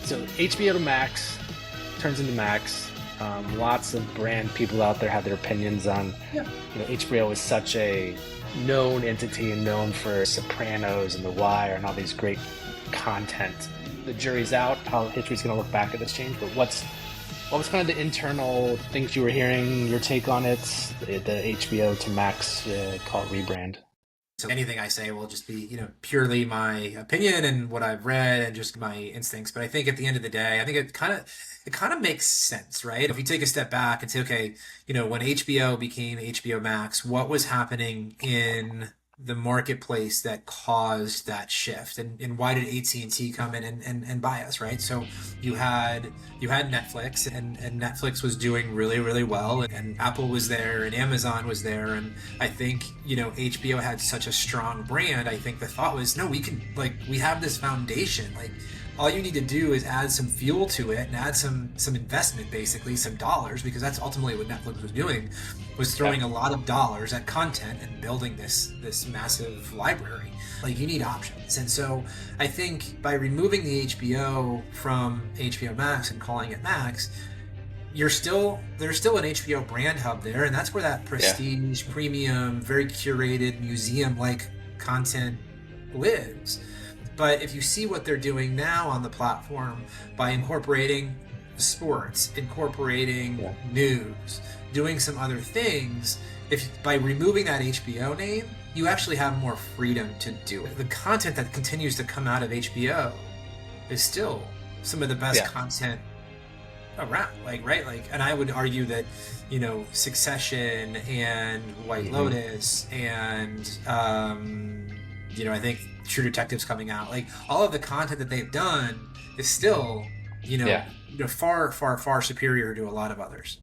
So HBO to Max turns into Max. Lots of brand people out there have their opinions on, Yeah. HBO is such a known entity and known for Sopranos and The Wire and all these great content. The jury's out how history's going to look back at this change, but what was kind of the internal things you were hearing, your take on it, the HBO to Max call it rebrand? So anything I say will just be, purely my opinion and what I've read and just my instincts. But I think at the end of the day, I think it kind of makes sense, right? If you take a step back and say, okay, when HBO became HBO Max, what was happening in the marketplace that caused that shift, and why did AT&T come in and buy us, right? So you had Netflix, and Netflix was doing really, really well, and Apple was there and Amazon was there, and I think HBO had such a strong brand. I think the thought was, no, we have this foundation, like all you need to do is add some fuel to it and add some investment, basically some dollars, because that's ultimately what Netflix was doing, was throwing a lot of dollars at content and building this massive library. Like, you need options. And so I think by removing the HBO from HBO Max and calling it Max, there's still an HBO brand hub there, and that's where that prestige, premium, very curated, museum-like content lives. But if you see what they're doing now on the platform by incorporating sports, incorporating news, doing some other things, by removing that HBO name, you actually have more freedom to do it. The content that continues to come out of HBO is still some of the best content around, and I would argue that Succession and White Lotus and I think True Detective's coming out, like all of the content that they've done is still far, far, far superior to a lot of others.